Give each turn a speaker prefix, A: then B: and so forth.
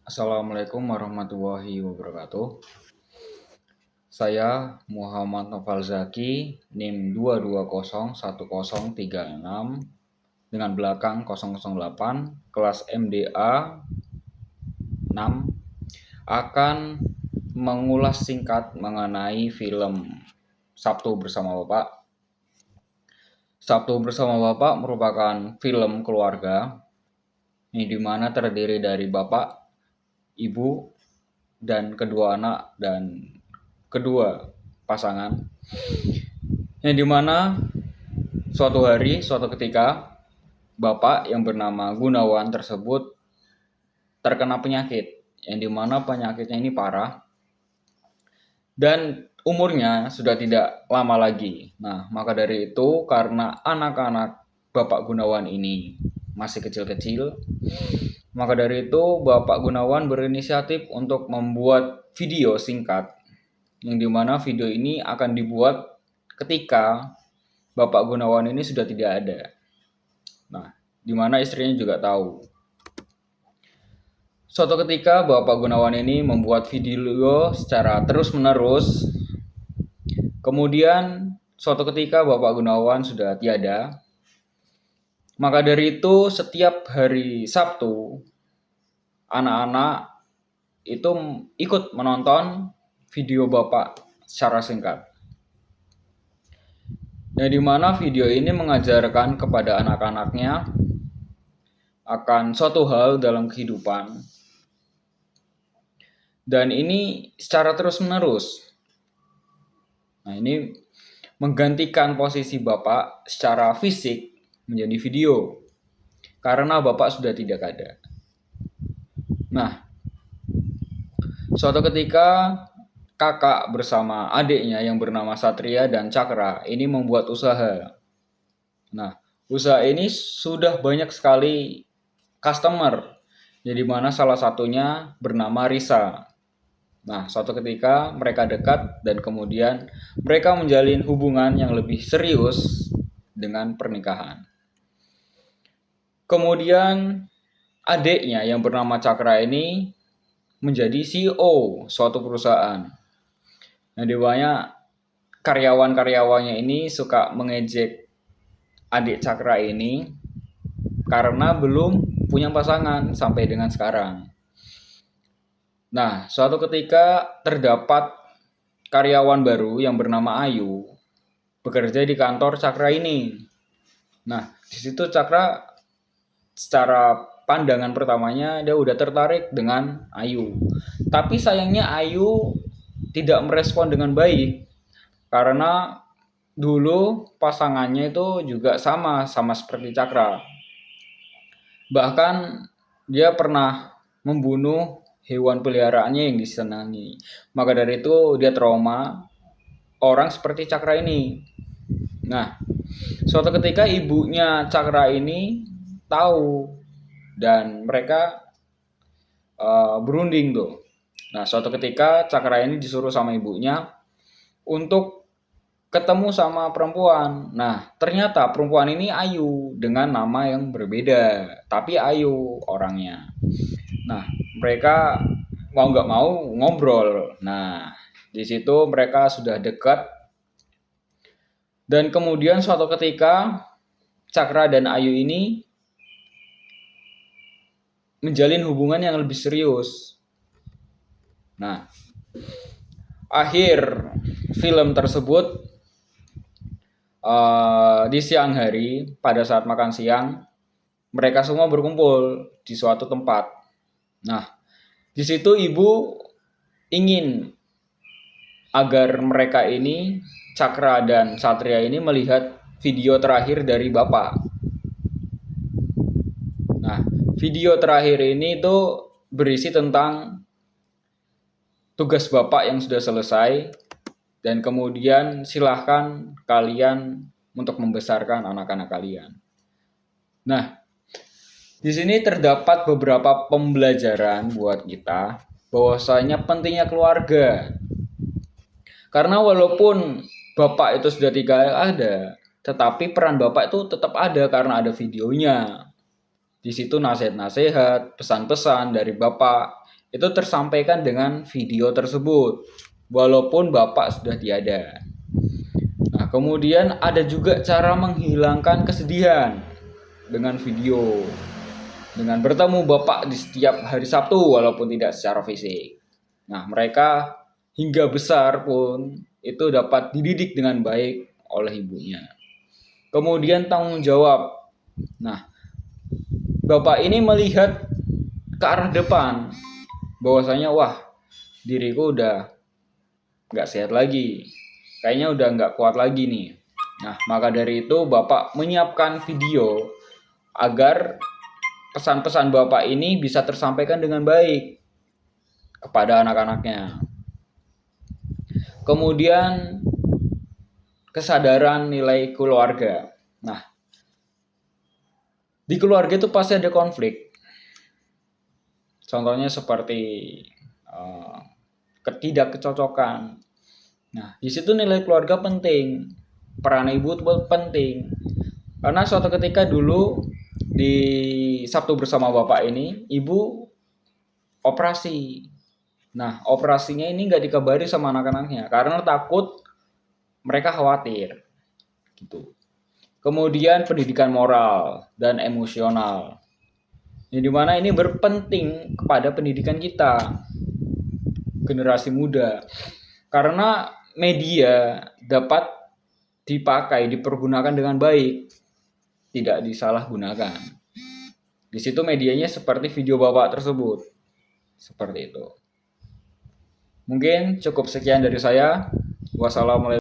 A: Assalamualaikum warahmatullahi wabarakatuh. Saya Muhammad Noval Zaki, NIM 2201036 dengan belakang 008, kelas MDA 6, akan mengulas singkat mengenai film Sabtu Bersama Bapak. Sabtu Bersama Bapak merupakan film keluarga yang dimana terdiri dari bapak, ibu, dan kedua anak dan kedua pasangan, yang dimana suatu hari, suatu ketika, bapak yang bernama Gunawan tersebut terkena penyakit, yang dimana penyakitnya ini parah dan umurnya sudah tidak lama lagi. Nah, maka dari itu karena anak-anak bapak Gunawan ini masih kecil-kecil, maka dari itu bapak Gunawan berinisiatif untuk membuat video singkat, yang dimana video ini akan dibuat ketika bapak Gunawan ini sudah tidak ada. Nah, dimana istrinya juga tahu. Suatu ketika bapak Gunawan ini membuat video secara terus-menerus. Kemudian suatu ketika bapak Gunawan sudah tiada. Maka dari itu setiap hari Sabtu anak-anak itu ikut menonton video bapak secara singkat. Yang dimana video ini mengajarkan kepada anak-anaknya akan suatu hal dalam kehidupan. Dan ini secara terus-menerus. Nah, ini menggantikan posisi bapak secara fisik menjadi video. Karena bapak sudah tidak ada. Nah, suatu ketika kakak bersama adiknya yang bernama Satria dan Cakra ini membuat usaha. Nah, usaha ini sudah banyak sekali customer, jadi mana salah satunya bernama Risa. Nah, suatu ketika mereka dekat dan kemudian mereka menjalin hubungan yang lebih serius dengan pernikahan. Kemudian adiknya yang bernama Cakra ini menjadi CEO suatu perusahaan. Nah, di mana karyawan-karyawannya ini suka mengejek adik Cakra ini karena belum punya pasangan sampai dengan sekarang. Nah, suatu ketika terdapat karyawan baru yang bernama Ayu bekerja di kantor Cakra ini. Nah, di situ Cakra secara pandangan pertamanya dia udah tertarik dengan Ayu. Tapi sayangnya Ayu tidak merespon dengan baik karena dulu pasangannya itu juga sama seperti Cakra. Bahkan dia pernah membunuh hewan peliharaannya yang disenangi. Maka dari itu dia trauma orang seperti Cakra ini. Nah, suatu ketika ibunya Cakra ini tahu dan mereka berunding tuh. Nah, suatu ketika Cakra ini disuruh sama ibunya untuk ketemu sama perempuan. Nah, ternyata perempuan ini Ayu dengan nama yang berbeda, tapi Ayu orangnya. Nah, mereka mau nggak mau ngobrol. Nah, di situ mereka sudah dekat. Dan kemudian suatu ketika Cakra dan Ayu ini menjalin hubungan yang lebih serius. Nah, akhir film tersebut di siang hari pada saat makan siang mereka semua berkumpul di suatu tempat. Nah, di situ ibu ingin agar mereka ini Cakra dan Satria ini melihat video terakhir dari bapak. Nah, video terakhir ini tuh berisi tentang tugas bapak yang sudah selesai dan kemudian silahkan kalian untuk membesarkan anak-anak kalian. Nah, di sini terdapat beberapa pembelajaran buat kita bahwasanya pentingnya keluarga. Karena walaupun bapak itu sudah tidak ada, tetapi peran bapak itu tetap ada karena ada videonya. Di situ nasihat-nasihat, pesan-pesan dari bapak itu tersampaikan dengan video tersebut, walaupun Bapak sudah tiada. Nah, kemudian ada juga cara menghilangkan kesedihan dengan video, dengan bertemu Bapak di setiap hari Sabtu walaupun tidak secara fisik. Nah, mereka hingga besar pun itu dapat dididik dengan baik oleh ibunya. Kemudian tanggung jawab. Nah, Bapak ini melihat ke arah depan, bahwasanya wah, diriku udah nggak sehat lagi, kayaknya udah nggak kuat lagi nih. Nah, maka dari itu Bapak menyiapkan video agar pesan-pesan Bapak ini bisa tersampaikan dengan baik kepada anak-anaknya. Kemudian kesadaran nilai keluarga. Nah, di keluarga itu pasti ada konflik. Contohnya seperti ketidakcocokan. Nah, di situ nilai keluarga penting. Peran ibu itu penting. Karena suatu ketika dulu di Sabtu bersama Bapak ini, ibu operasi. Nah, operasinya ini nggak dikabari sama anak-anaknya karena takut mereka khawatir. Gitu. Kemudian pendidikan moral dan emosional. Yang dimana ini berpenting kepada pendidikan kita, generasi muda. Karena media dapat dipakai, dipergunakan dengan baik, tidak disalahgunakan. Di situ medianya seperti video Bapak tersebut. Seperti itu. Mungkin cukup sekian dari saya. Wassalamualaikum.